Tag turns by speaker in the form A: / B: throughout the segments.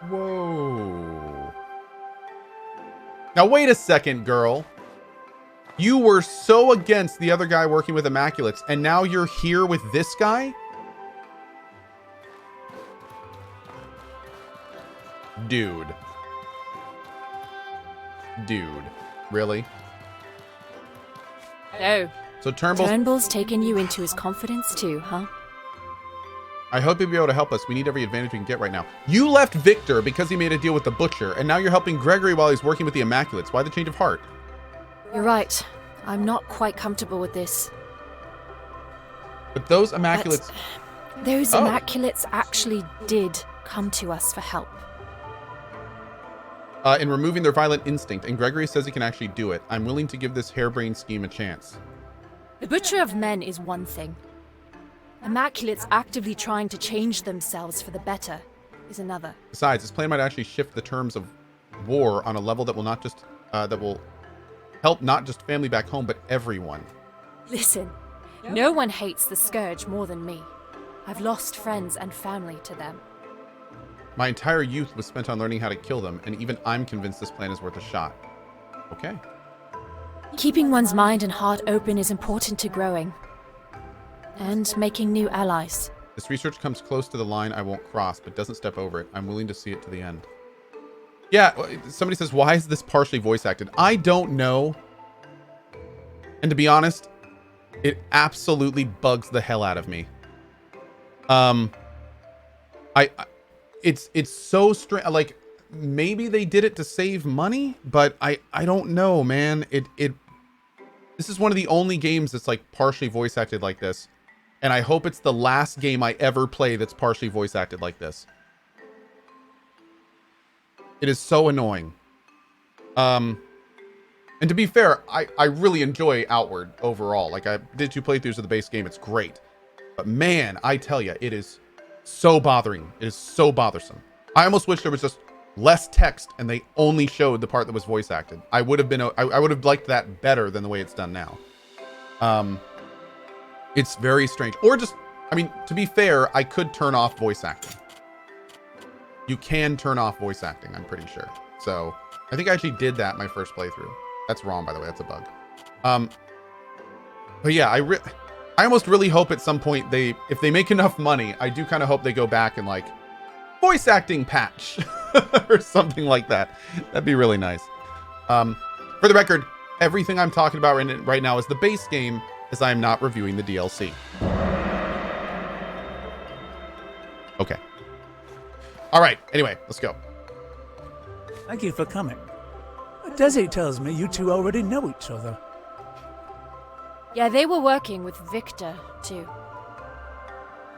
A: Whoa. Now, wait a second, girl. You were so against the other guy working with Immaculates, and now you're here with this guy? Dude. Really?
B: Oh.
A: So Turnbull's
B: taken you into his confidence too, huh?
A: I hope you'll be able to help us. We need every advantage we can get right now. You left Victor because he made a deal with the Butcher, and now you're helping Gregory while he's working with the Immaculates. Why the change of heart?
B: You're right. I'm not quite comfortable with this.
A: But those Immaculates...
B: Those Immaculates actually did come to us for help.
A: In removing their violent instinct, and Gregory says he can actually do it. I'm willing to give this harebrained scheme a chance.
B: The Butcher of Men is one thing. Immaculates actively trying to change themselves for the better is another.
A: Besides, this plan might actually shift the terms of war on a level that will not just that will help not just family back home, but everyone.
B: Listen, no one hates the Scourge more than me. I've lost friends and family to them.
A: My entire youth was spent on learning how to kill them, and even I'm convinced this plan is worth a shot. Okay.
B: Keeping one's mind and heart open is important to growing. And making new allies.
A: This research comes close to the line I won't cross, but doesn't step over it. I'm willing to see it to the end. Yeah, somebody says, why is this partially voice acted? I don't know. And to be honest, it absolutely bugs the hell out of me. It's so strange. Like, maybe they did it to save money, but I don't know, man. This is one of the only games that's like partially voice acted like this. And I hope it's the last game I ever play that's partially voice acted like this. It is so annoying. And to be fair, I really enjoy Outward overall. Like, I did 2 playthroughs of the base game. It's great. But man, I tell you, it is so bothering. It is so bothersome. I almost wish there was just less text and they only showed the part that was voice acted. I would have liked that better than the way it's done now. It's very strange. Or just, I mean, to be fair, I could turn off voice acting. You can turn off voice acting, I'm pretty sure. So I think I actually did that my first playthrough. That's wrong, by the way. That's a bug. But yeah, I almost really hope at some point if they make enough money, I do kind of hope they go back and like voice acting patch or something like that. That'd be really nice. For the record, everything I'm talking about right now is the base game, as I am not reviewing the DLC. Okay. All right. Anyway, let's go.
C: Thank you for coming. Desi tells me you two already know each other.
B: Yeah, they were working with Victor, too.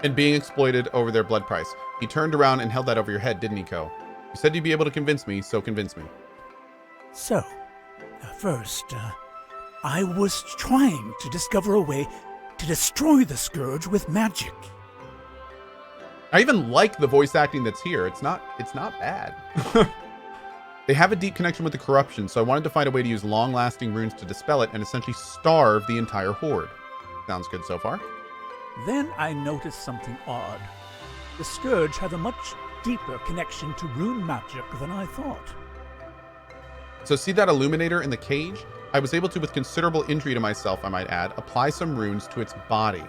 A: And being exploited over their blood price. He turned around and held that over your head, didn't he, Cohh? You said you'd be able to convince me, so convince me.
C: So, first, I was trying to discover a way to destroy the Scourge with magic.
A: I even like the voice acting that's here. It's not bad. They have a deep connection with the corruption, so I wanted to find a way to use long-lasting runes to dispel it and essentially starve the entire horde. Sounds good so far.
C: Then I noticed something odd. The Scourge had a much deeper connection to rune magic than I thought.
A: So see that illuminator in the cage? I was able to, with considerable injury to myself, I might add, apply some runes to its body.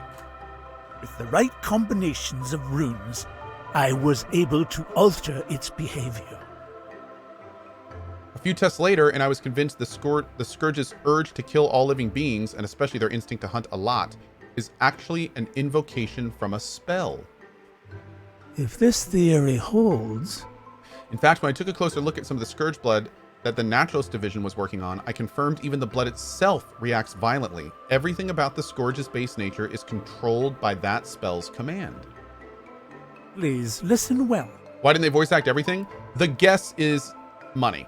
C: With the right combinations of runes, I was able to alter its behavior.
A: A few tests later, and I was convinced the Scourge's urge to kill all living beings, and especially their instinct to hunt a lot, is actually an invocation from a spell.
C: If this theory holds...
A: In fact, when I took a closer look at some of the Scourge blood that the Naturalist Division was working on, I confirmed even the blood itself reacts violently. Everything about the Scourge's base nature is controlled by that spell's command.
C: Please, listen well.
A: Why didn't they voice act everything? The guess is money.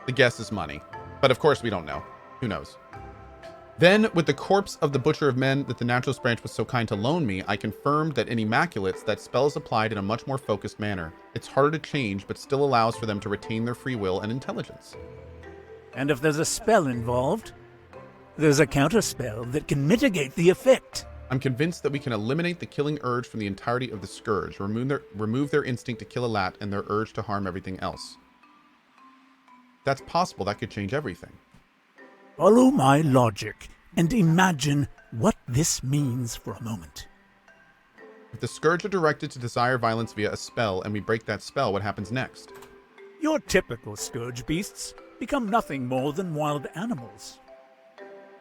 A: The guess is money. But of course we don't know. Who knows? Then, with the corpse of the Butcher of Men that the Naturalist branch was so kind to loan me, I confirmed that in Immaculates, that spell is applied in a much more focused manner. It's harder to change, but still allows for them to retain their free will and intelligence.
C: And if there's a spell involved, there's a counterspell that can mitigate the effect.
A: I'm convinced that we can eliminate the killing urge from the entirety of the Scourge, remove their instinct to kill a lat and their urge to harm everything else. That's possible. That could change everything.
C: Follow my logic and imagine what this means for a moment.
A: If the Scourge are directed to desire violence via a spell and we break that spell, what happens next?
C: Your typical Scourge beasts become nothing more than wild animals.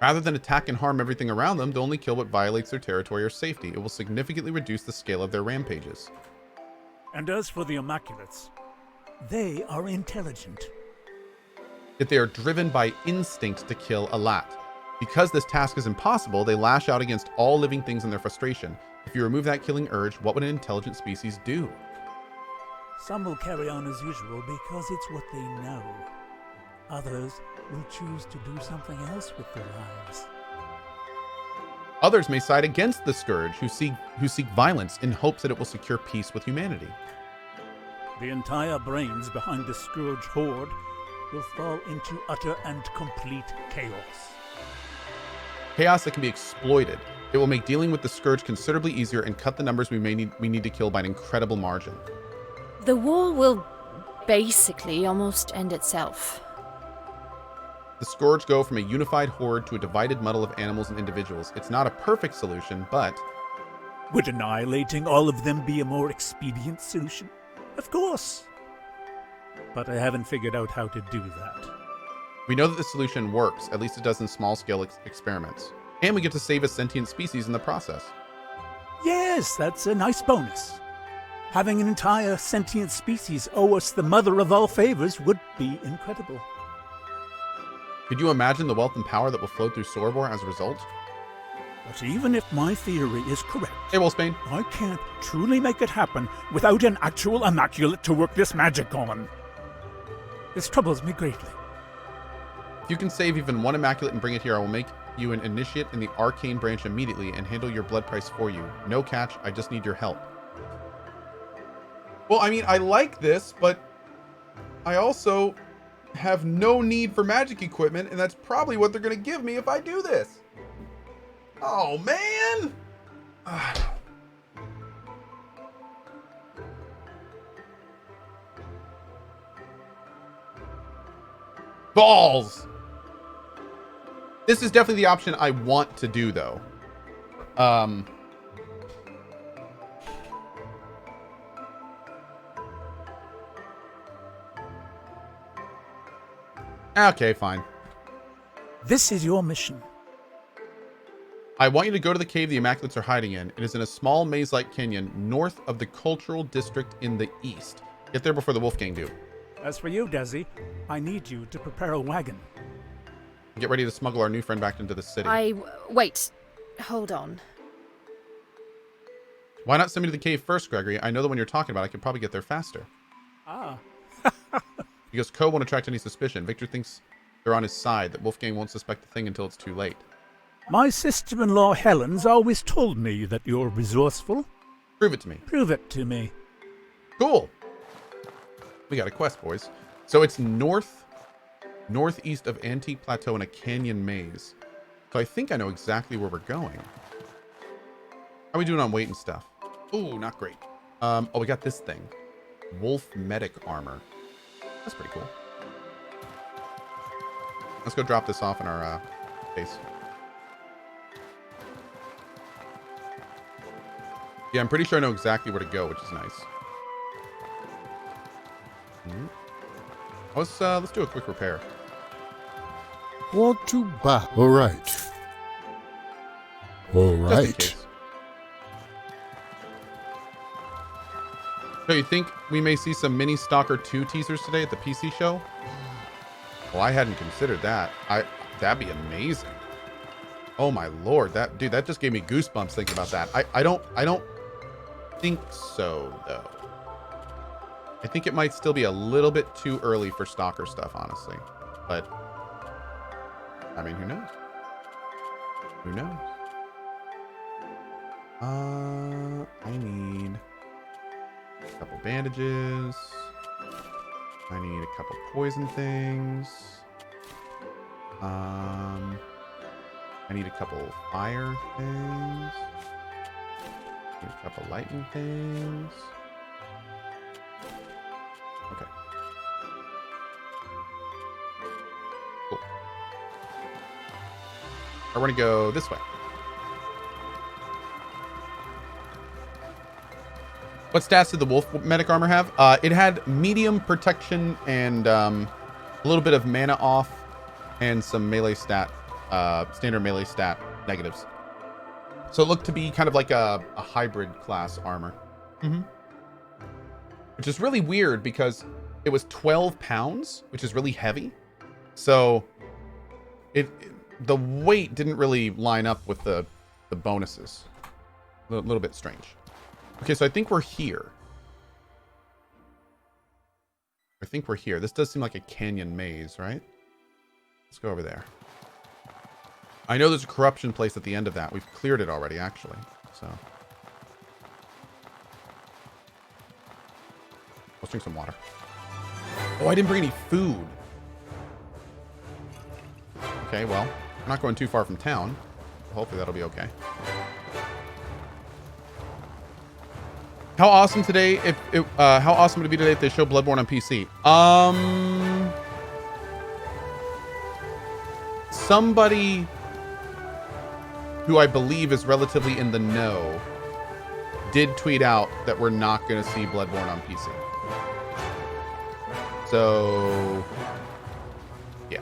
A: Rather than attack and harm everything around them, they'll only kill what violates their territory or safety. It will significantly reduce the scale of their rampages.
C: And as for the Immaculates, they are intelligent.
A: Yet they are driven by instinct to kill a lat. Because this task is impossible, they lash out against all living things in their frustration. If you remove that killing urge, what would an intelligent species do?
C: Some will carry on as usual because it's what they know. Others will choose to do something else with their lives.
A: Others may side against the Scourge, who seek violence in hopes that it will secure peace with humanity.
C: The entire brains behind the Scourge horde will fall into utter and complete chaos.
A: Chaos that can be exploited. It will make dealing with the Scourge considerably easier and cut the numbers we need to kill by an incredible margin.
B: The war will basically almost end itself.
A: The Scourge go from a unified horde to a divided muddle of animals and individuals. It's not a perfect solution, but...
C: Would annihilating all of them be a more expedient solution? Of course. But I haven't figured out how to do that.
A: We know that the solution works, at least it does in small-scale experiments. And we get to save a sentient species in the process.
C: Yes, that's a nice bonus. Having an entire sentient species owe us the mother of all favors would be incredible.
A: Could you imagine the wealth and power that will flow through Sorobor as a result?
C: But even if my theory is correct,
A: Hey, Wolfsbane.
C: I can't truly make it happen without an actual Immaculate to work this magic on. This troubles me greatly.
A: If you can save even one Immaculate and bring it here, I will make you an initiate in the Arcane branch immediately and handle your blood price for you. No catch, I just need your help. Well, I mean, I like this, but I also have no need for magic equipment, and that's probably what they're going to give me if I do this. Oh, man! Balls! This is definitely the option I want to do, though. Okay, fine.
C: This is your mission.
A: I want you to go to the cave the Immaculates are hiding in. It is in a small maze-like canyon north of the cultural district in the east. Get there before the Wolfgang do.
C: As for you, Desi, I need you to prepare a wagon.
A: Get ready to smuggle our new friend back into the city.
B: Wait. Hold on.
A: Why not send me to the cave first, Gregory? I know the one you're talking about. I could probably get there faster.
C: Ah.
A: Because Cohh won't attract any suspicion. Victor thinks they're on his side, that Wolfgang won't suspect a thing until it's too late.
C: My sister-in-law Helen's always told me that you're resourceful.
A: Prove it to me.
C: Prove it to me.
A: Cool. We got a quest, boys. So it's northeast of Antique Plateau in a canyon maze. So I think I know exactly where we're going. How are we doing on weight and stuff? Ooh, not great. Oh, we got this thing. Wolf medic armor. That's pretty cool. Let's go drop this off in our base. Yeah, I'm pretty sure I know exactly where to go, which is nice. Let's do a quick repair.
D: Want to buy? All right. All
A: Just in
D: right.
A: case. So you think we may see some Mini Stalker 2 teasers today at the PC show? Well, I hadn't considered that. That'd be amazing. Oh my lord, that just gave me goosebumps thinking about that. I don't think so though. I think it might still be a little bit too early for Stalker stuff, honestly. But I mean, who knows? Who knows? I need a couple bandages. I need a couple poison things. I need a couple fire things. Need a couple lightning things. Okay. Cool. I want to go this way. What stats did the wolf medic armor have? It had medium protection and a little bit of mana off and some melee stat, standard melee stat negatives. So it looked to be kind of like a hybrid class armor. Which is really weird because it was 12 pounds, which is really heavy. So the weight didn't really line up with the bonuses. A little bit strange. Okay, so I think we're here. This does seem like a canyon maze, right? Let's go over there. I know there's a corruption place at the end of that. We've cleared it already, actually. So let's drink some water. Oh, I didn't bring any food. Okay, well, I'm not going too far from town. Hopefully that'll be okay. How awesome today! How awesome would it be today if they show Bloodborne on PC? Somebody who I believe is relatively in the know did tweet out that we're not going to see Bloodborne on PC. So, yeah.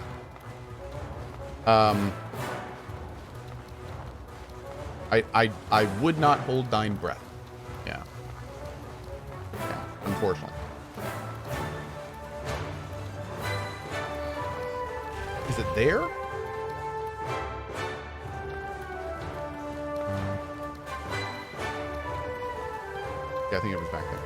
A: I would not hold thine breath. Yeah. Yeah, unfortunately. Is it there? Yeah, I think it was back there.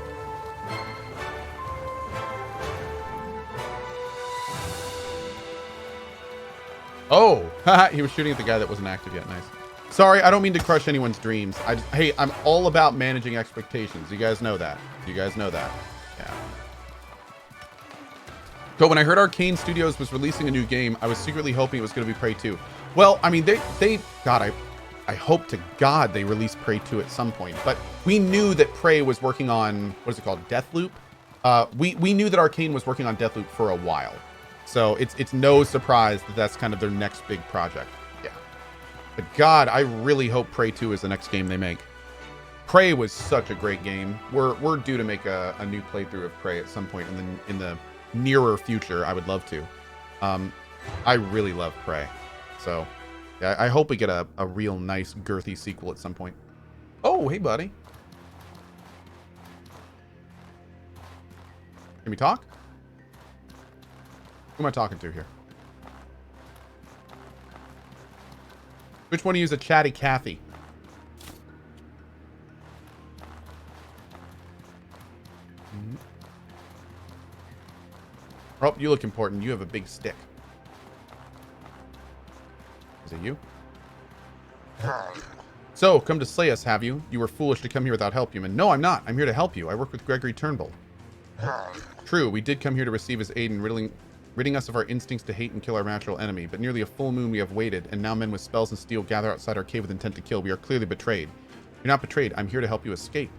A: Oh, haha, he was shooting at the guy that wasn't active yet. Nice. Sorry, I don't mean to crush anyone's dreams. Hey, I'm all about managing expectations. You guys know that. Yeah. So when I heard Arcane Studios was releasing a new game, I was secretly hoping it was going to be Prey 2. Well, I mean, God, I hope to God they release Prey 2 at some point. But we knew that Prey was working on, what is it called, Deathloop? We knew that Arcane was working on Deathloop for a while. So it's no surprise that that's kind of their next big project. Yeah. But God, I really hope Prey 2 is the next game they make. Prey was such a great game. We're due to make a new playthrough of Prey at some point in the nearer future. I would love to. I really love Prey. So yeah, I hope we get a real nice girthy sequel at some point. Oh, hey buddy. Can we talk? Who am I talking to here? Which one of you is a chatty Cathy? Oh, you look important. You have a big stick. Is it you? So, come to slay us, have you? You were foolish to come here without help, human. No, I'm not. I'm here to help you. I work with Gregory Turnbull. True, we did come here to receive his aid in ridding us of our instincts to hate and kill our natural enemy, but nearly a full moon we have waited, and now men with spells and steel gather outside our cave with intent to kill. We are clearly betrayed. You're not betrayed. I'm here to help you escape.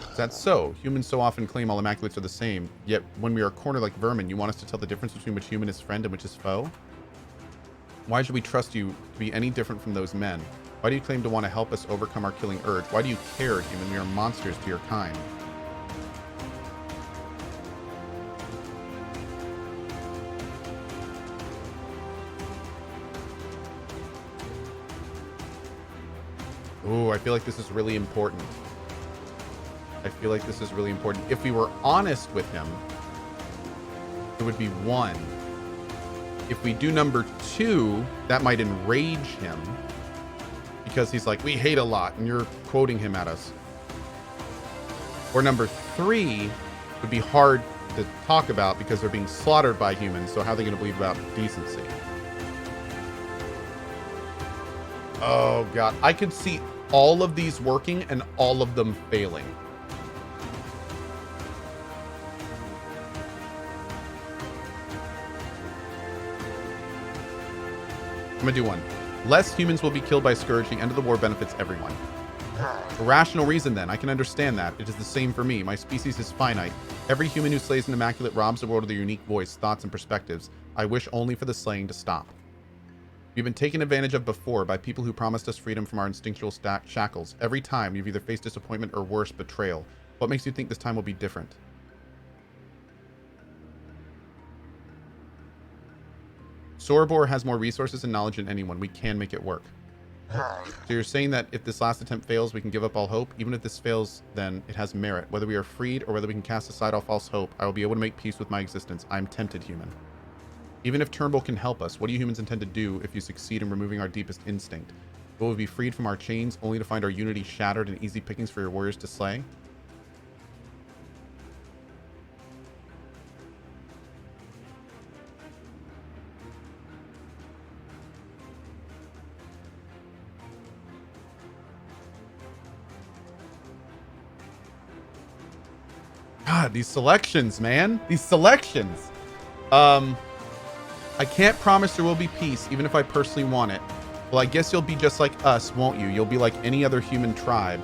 A: Is that so? Humans so often claim all Immaculates are the same, yet when we are cornered like vermin, you want us to tell the difference between which human is friend and which is foe? Why should we trust you to be any different from those men? Why do you claim to want to help us overcome our killing urge? Why do you care, human? We are monsters to your kind. Ooh, I feel like this is really important. If we were honest with him, it would be 1. If we do number 2, that might enrage him. Because he's like, we hate a lot, and you're quoting him at us. Or number 3 would be hard to talk about because they're being slaughtered by humans, so how are they going to believe about decency? Oh, God. I could see all of these working and all of them failing. I'm gonna do 1. Less humans will be killed by scourging. End of the war benefits everyone. A rational reason, then. I can understand that. It is the same for me. My species is finite. Every human who slays an immaculate robs the world of their unique voice, thoughts, and perspectives. I wish only for the slaying to stop. We've been taken advantage of before by people who promised us freedom from our instinctual shackles. Every time, you've either faced disappointment or worse, betrayal. What makes you think this time will be different? Sorobor has more resources and knowledge than anyone. We can make it work. So you're saying that if this last attempt fails, we can give up all hope? Even if this fails, then it has merit. Whether we are freed or whether we can cast aside all false hope, I will be able to make peace with my existence. I am tempted, human. Even if Turnbull can help us, what do you humans intend to do if you succeed in removing our deepest instinct? Will we be freed from our chains, only to find our unity shattered and easy pickings for your warriors to slay? God, these selections, man. These selections. I can't promise there will be peace, even if I personally want it. Well, I guess you'll be just like us, won't you? You'll be like any other human tribe.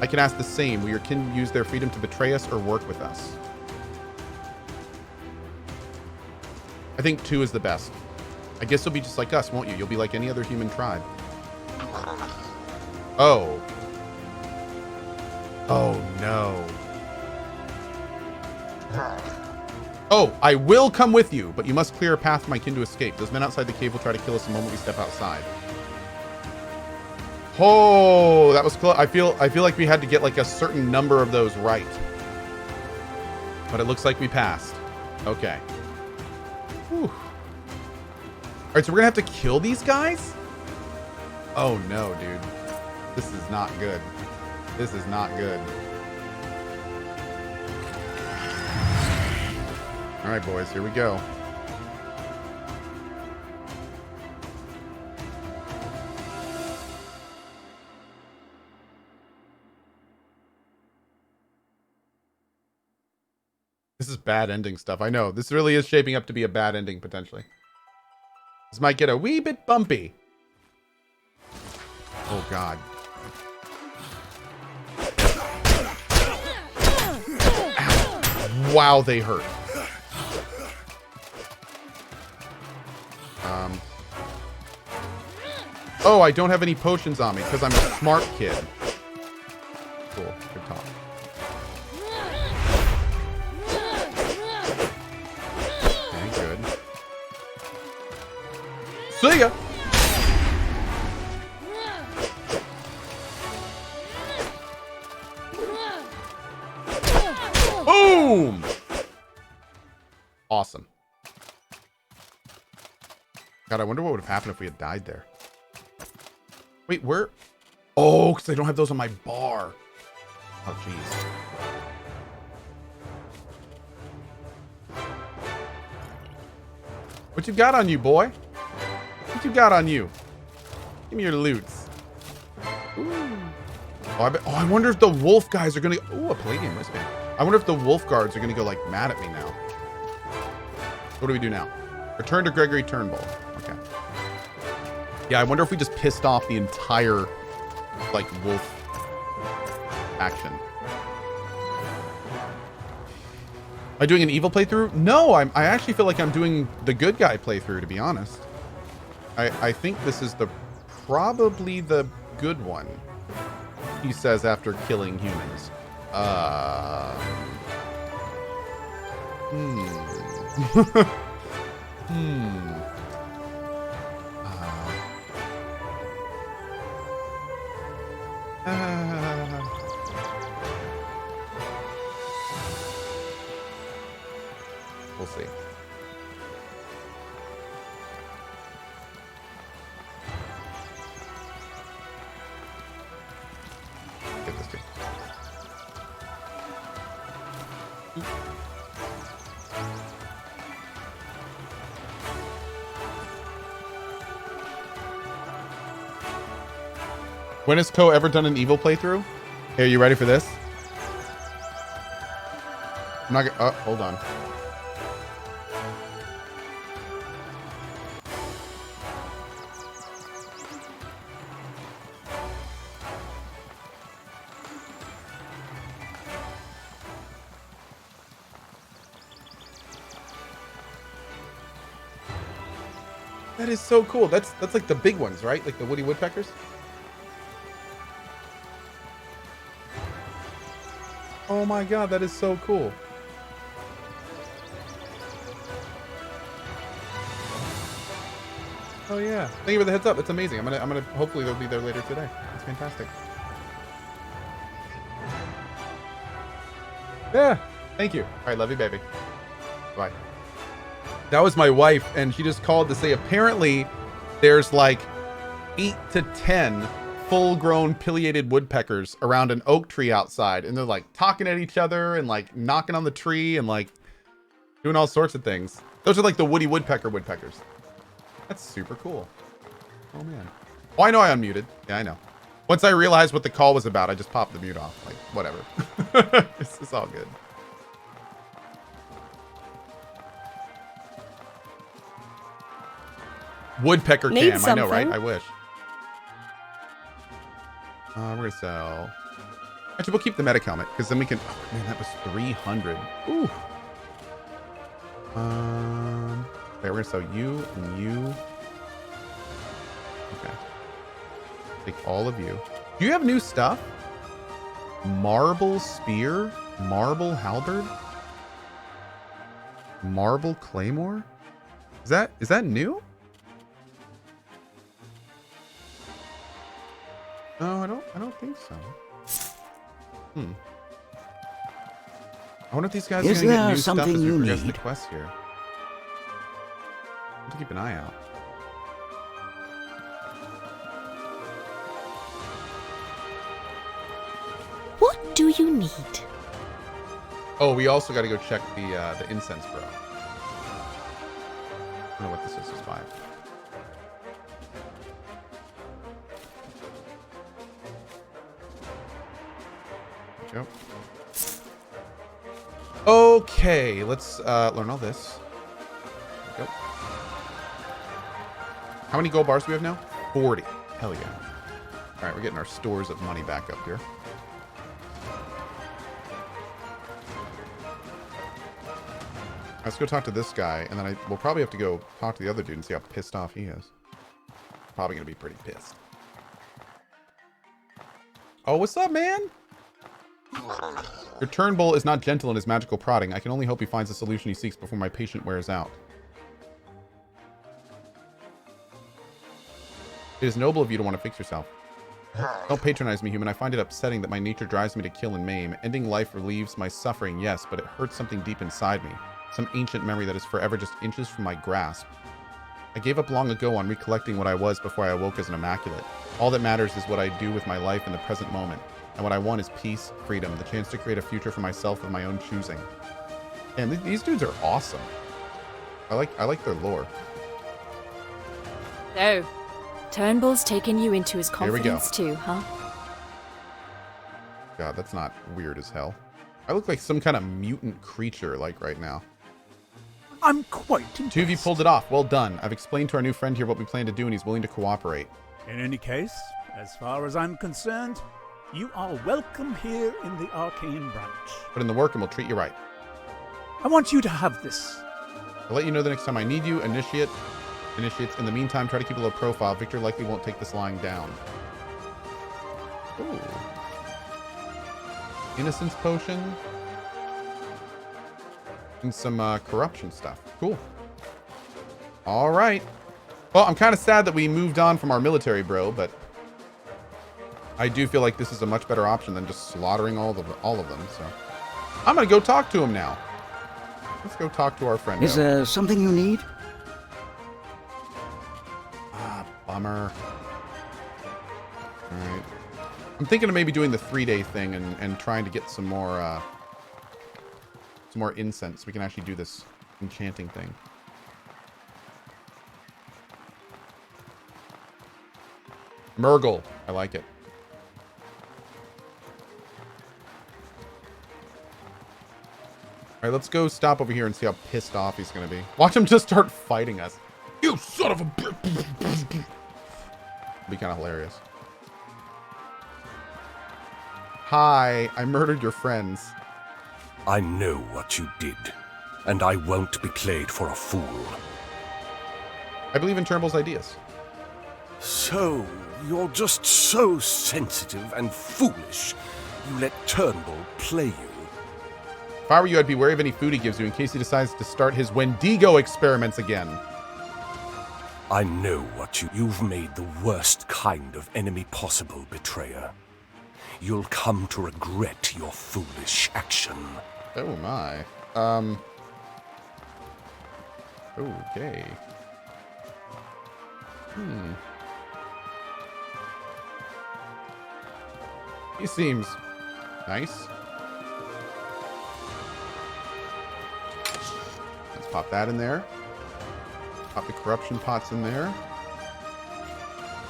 A: I can ask the same. Will your kin use their freedom to betray us or work with us? I think 2 is the best. I guess you'll be just like us, won't you? You'll be like any other human tribe. Oh. Oh, no. Oh, I will come with you, but you must clear a path for my kin to escape. Those men outside the cave will try to kill us the moment we step outside. Oh, that was close. I feel like we had to get like a certain number of those right. But it looks like we passed. Okay. Whew. All right, so we're gonna have to kill these guys? Oh no, dude. This is not good. This is not good. All right, boys, here we go. This is bad ending stuff. I know. This really is shaping up to be a bad ending, potentially. This might get a wee bit bumpy. Oh, God. Ow. Wow, they hurt. Oh, I don't have any potions on me because I'm a smart kid. Cool. Good talk. Okay, good. See ya! Boom! Awesome. God, I wonder what would have happened if we had died there. Wait, where? Oh, because I don't have those on my bar. Oh, jeez. What you got on you, boy? What you got on you? Give me your loots. Ooh. Oh, I wonder if the wolf guys are gonna. Ooh, a palladium wristband. I wonder if the wolf guards are gonna go like mad at me now. What do we do now? Return to Gregory Turnbull. Okay. Yeah, I wonder if we just pissed off the entire, like, wolf action. Am I doing an evil playthrough? No, I actually feel like I'm doing the good guy playthrough, to be honest. I think this is probably the good one, he says after killing humans. We'll see. Get this thing. When has Cohh ever done an evil playthrough? Hey, are you ready for this? I'm not gonna. Oh, hold on. That is so cool. That's like the big ones, right? Like the woody woodpeckers. Oh my god, that is so cool. Oh yeah. Thank you for the heads up. It's amazing. I'm gonna hopefully they'll be there later today. It's fantastic. Yeah. Thank you. All right, love you, baby. Bye. That was my wife, and she just called to say apparently there's like 8 to 10 full-grown pileated woodpeckers around an oak tree outside, and they're like talking at each other and like knocking on the tree and like doing all sorts of things. Those are like the woody woodpeckers. That's super cool. Oh man. Oh, I know I unmuted. Yeah, I know. Once I realized what the call was about, I just popped the mute off. Like, whatever. It's all good. Woodpecker
B: Need
A: cam. I know, right?
B: something?
A: I wish. We're gonna sell. Actually, we'll keep the medic helmet because then we can. Oh, man, that was 300. Ooh. Okay, we're gonna sell you and you. Okay. Take all of you. Do you have new stuff? Marble spear, marble halberd, marble claymore. Is that new? No, I don't think so. I wonder if these guys are gonna get new stuff as we progress the quest here. I have to keep an eye out.
B: What do you need?
A: Oh, we also got to go check the incense bro. I don't know what this is. It's 5. Yep. Okay, let's learn all this. There we go. How many gold bars do we have now? 40. Hell yeah. All right, we're getting our stores of money back up here. Let's go talk to this guy, and then we'll probably have to go talk to the other dude and see how pissed off he is. Probably gonna be pretty pissed. Oh, what's up, man? Your Turnbull is not gentle in his magical prodding. I can only hope he finds the solution he seeks before my patient wears out. It is noble of you to want to fix yourself. Don't patronize me, human. I find it upsetting that my nature drives me to kill and maim. Ending life relieves my suffering, yes, but it hurts something deep inside me. Some ancient memory that is forever just inches from my grasp. I gave up long ago on recollecting what I was before I awoke as an immaculate. All that matters is what I do with my life in the present moment. And what I want is peace, freedom, the chance to create a future for myself of my own choosing. And these dudes are awesome. I like their lore.
B: So, Turnbull's taken you into his
A: Here we go.
B: confidence too, huh?
A: God, that's not weird as hell. I look like some kind of mutant creature, like, right now.
C: I'm quite impressed.
A: 2 of you pulled it off. Well done. I've explained to our new friend here what we plan to do, and he's willing to cooperate.
C: In any case, as far as I'm concerned, you are welcome here in the Arcane Branch.
A: Put in the work, and we'll treat you right.
C: I want you to have this.
A: I'll let you know the next time I need you. Initiates. In the meantime, try to keep a low profile. Victor likely won't take this lying down. Ooh. Innocence potion. And some corruption stuff. Cool. All right. Well, I'm kind of sad that we moved on from our military bro, but I do feel like this is a much better option than just slaughtering all of them. So I'm gonna go talk to him now. Let's go talk to our friend.
E: Is there something you need?
A: Bummer. Alright. I'm thinking of maybe doing the 3-day thing and trying to get some more incense so we can actually do this enchanting thing. Murgle. I like it. Alright, let's go stop over here and see how pissed off he's gonna be. Watch him just start fighting us. You son of a bitch! Be kind of hilarious. Hi, I murdered your friends.
F: I know what you did, and I won't be played for a fool.
A: I believe in Turnbull's ideas.
F: So, you're just so sensitive and foolish. You let Turnbull play you.
A: If I were you, I'd be wary of any food he gives you in case he decides to start his Wendigo experiments again.
F: I know what you've made the worst kind of enemy possible, betrayer. You'll come to regret your foolish action.
A: Oh my. Okay. He seems nice. Let's pop that in there. Pop the corruption pots in there.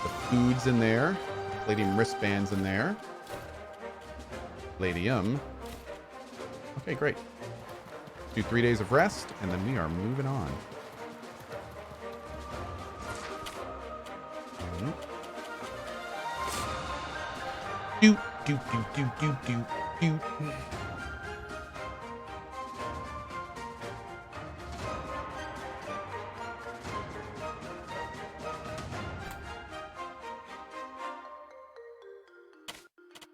A: The food's in there. Palladium wristbands in there. Palladium. Okay, great. Do 3 days of rest, and then we are moving on. Do, do, do, do, do, do, do.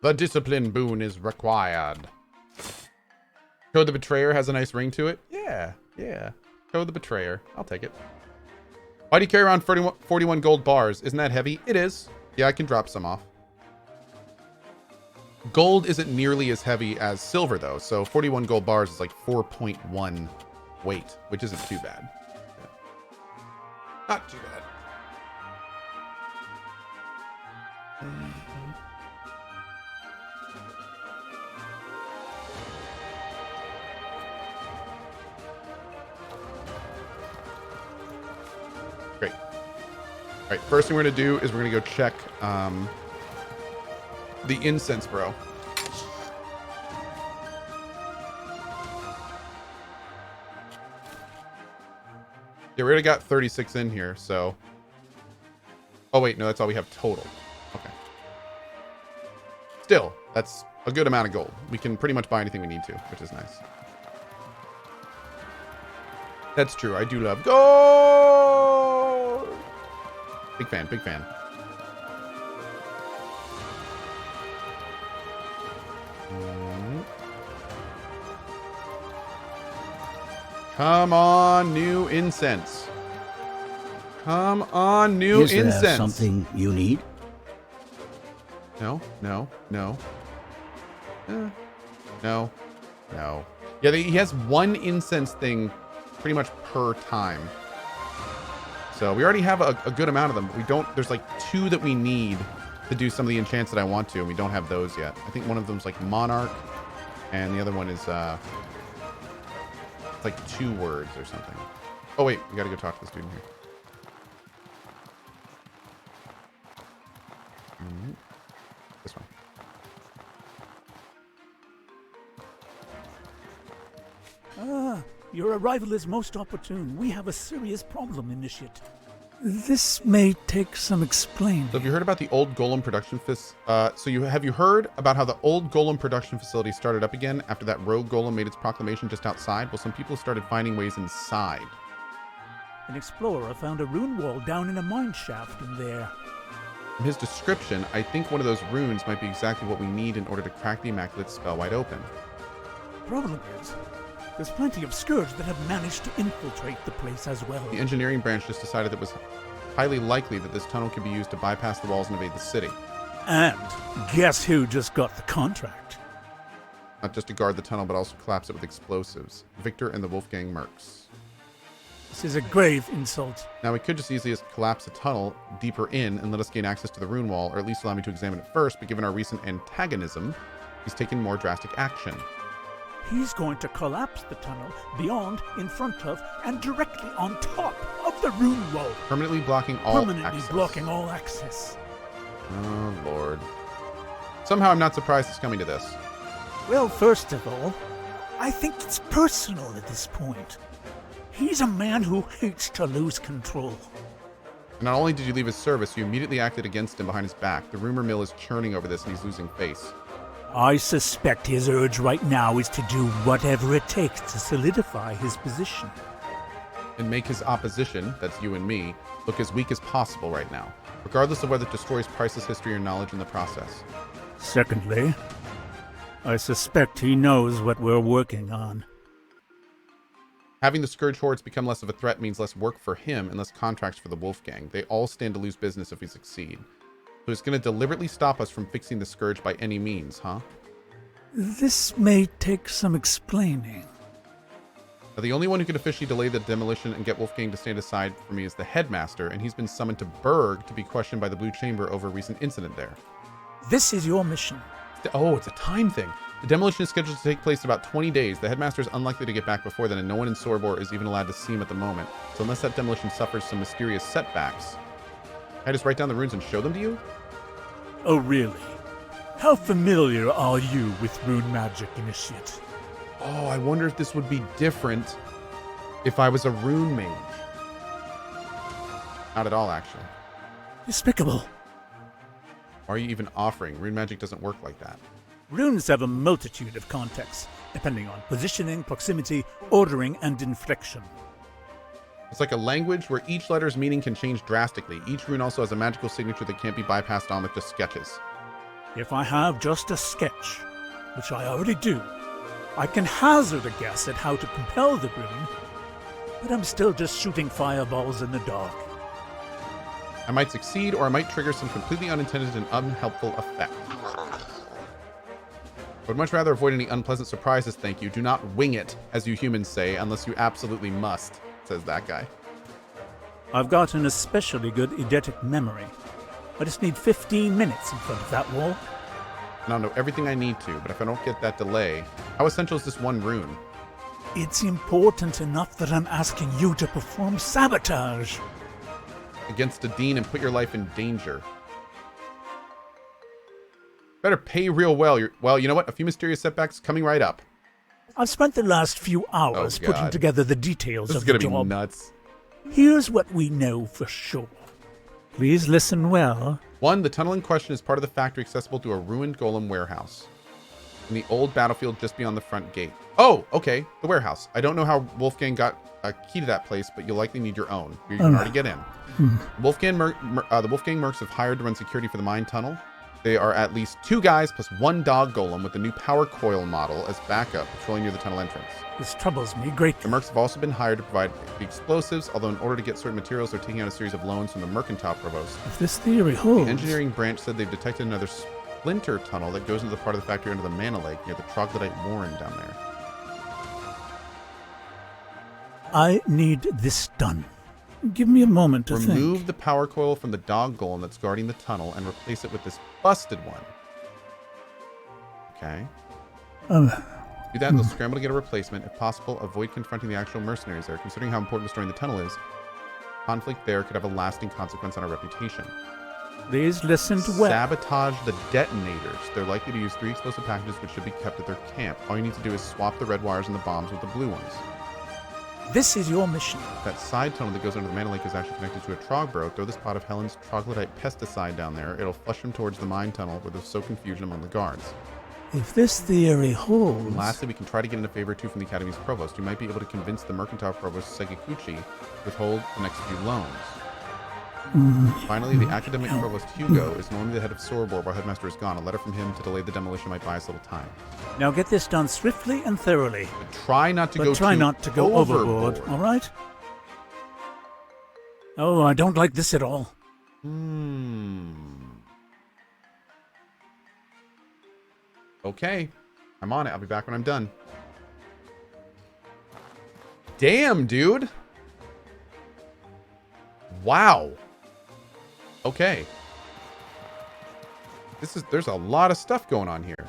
A: The discipline boon is required. Cohh the Betrayer has a nice ring to it. Yeah. Cohh the Betrayer. I'll take it. Why do you carry around 41 gold bars? Isn't that heavy? It is. Yeah, I can drop some off. Gold isn't nearly as heavy as silver, though. So 41 gold bars is like 4.1 weight, which isn't too bad. Yeah. Not too bad. Great. All right, first thing we're going to do is we're going to go check the incense bro. Yeah, we already got 36 in here, so... Oh, wait, no, that's all we have total. Okay. Still, that's a good amount of gold. We can pretty much buy anything we need to, which is nice. That's true. I do love gold. Big fan, big fan. Come on, new incense. Come on, new incense.
E: Is there something you need?
A: No. No. Yeah, he has one incense thing pretty much per time. So we already have a good amount of them. We don't, there's like 2 that we need to do some of the enchants that I want to, and we don't have those yet. I think one of them's like Monarch, and the other one is, it's like 2 words or something. Oh wait, we gotta go talk to this dude in here. This one.
C: Your arrival is most opportune. We have a serious problem, Initiate. This may take some explaining.
A: So have you heard about the old Golem production have you heard about how the old Golem production facility started up again after that rogue Golem made its proclamation just outside? Well, some people started finding ways inside.
C: An explorer found a rune wall down in a mine shaft in there.
A: From his description, I think one of those runes might be exactly what we need in order to crack the Immaculate spell wide open.
C: Problem is, there's plenty of Scourge that have managed to infiltrate the place as well.
A: The engineering branch just decided it was highly likely that this tunnel could be used to bypass the walls and invade the city.
C: And guess who just got the contract?
A: Not just to guard the tunnel, but also collapse it with explosives. Victor and the Wolfgang Mercs.
C: This is a grave insult.
A: Now, we could just easily collapse the tunnel deeper in and let us gain access to the rune wall, or at least allow me to examine it first, but given our recent antagonism, he's taken more drastic action.
C: He's going to collapse the tunnel beyond, in front of, and directly on top of the rune wall.
A: Permanently blocking all
C: access.
A: Oh, Lord. Somehow I'm not surprised it's coming to this.
C: Well, first of all, I think it's personal at this point. He's a man who hates to lose control.
A: And not only did you leave his service, you immediately acted against him behind his back. The rumor mill is churning over this, and he's losing face.
C: I suspect his urge right now is to do whatever it takes to solidify his position.
A: and make his opposition, that's you and me, look as weak as possible right now, regardless of whether it destroys priceless history or knowledge in the process.
C: Secondly, I suspect he knows what we're working on.
A: Having the Scourge hordes become less of a threat means less work for him and less contracts for the Wolfgang. They all stand to lose business if we succeed. So he's going to deliberately stop us from fixing the Scourge by any means, huh?
C: This may take some explaining.
A: Now, the only one who can officially delay the demolition and get Wolfgang to stand aside for me is the headmaster, and he's been summoned to Berg to be questioned by the Blue Chamber over a recent incident there.
C: This is your mission.
A: Oh, it's a time thing. The demolition is scheduled to take place in about 20 days. The headmaster is unlikely to get back before then, and no one in Sorobor is even allowed to see him at the moment. So unless that demolition suffers some mysterious setbacks, can I just write down the runes and show them to you?
C: Oh, really? How familiar are you with rune magic, Initiate?
A: Oh, I wonder if this would be different if I was a rune mage. Not at all, actually.
C: Despicable.
A: Why are you even offering? Rune magic doesn't work like that.
C: Runes have a multitude of contexts, depending on positioning, proximity, ordering, and inflection.
A: It's like a language where each letter's meaning can change drastically. Each rune also has a magical signature that can't be bypassed on with just sketches.
C: If I have just a sketch, which I already do, I can hazard a guess at how to compel the rune, but I'm still just shooting fireballs in the dark.
A: I might succeed, or I might trigger some completely unintended and unhelpful effect. I would much rather avoid any unpleasant surprises, thank you. Do not wing it, as you humans say, unless you absolutely must, says that guy.
C: I've got an especially good eidetic memory. I just need 15 minutes in front of that wall.
A: And I'll know everything I need to, but if I don't get that delay, how essential is this one rune?
C: It's important enough that I'm asking you to perform sabotage.
A: Against a dean and put your life in danger. Better pay real well. Well, you know what? A few mysterious setbacks coming right up.
C: I've spent the last few hours putting together the details
A: This
C: of
A: is
C: the
A: gonna
C: job.
A: be nuts.
C: Here's what we know for sure. Please listen well.
A: 1. The tunnel in question is part of the factory accessible through a ruined golem warehouse in the old battlefield just beyond the front gate. Oh, okay. The warehouse. I don't know how Wolfgang got a key to that place, but you'll likely need your own. You can already get in. The Wolfgang Mercs have hired to run security for the mine tunnel. They are at least 2 guys plus 1 dog golem with the new power coil model as backup patrolling near the tunnel entrance.
C: This troubles me greatly.
A: The Mercs have also been hired to provide the explosives, although in order to get certain materials, they're taking out a series of loans from the Mercantile Provost.
C: If this theory holds...
A: The engineering branch said they've detected another splinter tunnel that goes into the part of the factory under the Mana Lake near the Troglodyte Warren down there.
C: I need this done. Give me a moment to
A: Remove
C: think.
A: the power coil from the dog golem that's guarding the tunnel and replace it with this busted one. Okay. Do that and they'll scramble to get a replacement. If possible, avoid confronting the actual mercenaries there. Considering how important destroying the tunnel is, conflict there could have a lasting consequence on our reputation.
C: Please listen to well.
A: Sabotage the detonators. They're likely to use 3 explosive packages which should be kept at their camp. All you need to do is swap the red wires and the bombs with the blue ones.
C: This is your mission.
A: That side tunnel that goes under the Mana Lake is actually connected to a Trogbro. Throw this pot of Helen's troglodyte pesticide down there. It'll flush them towards the mine tunnel where there's so confusion among the guards.
C: If this theory holds...
A: And lastly, we can try to get in a favor too from the Academy's provost. You might be able to convince the Mercantile Provost Segikuchi to withhold the next few loans. Finally, the Academic Provost Hugo is normally the head of Sorobor while Headmaster is gone. A letter from him to delay the demolition might buy us a little time.
C: Now get this done swiftly and thoroughly.
A: But try not to go
C: overboard, all right? Oh, I don't like this at all.
A: Okay. I'm on it. I'll be back when I'm done. Damn, dude. Wow. Okay. There's a lot of stuff going on here.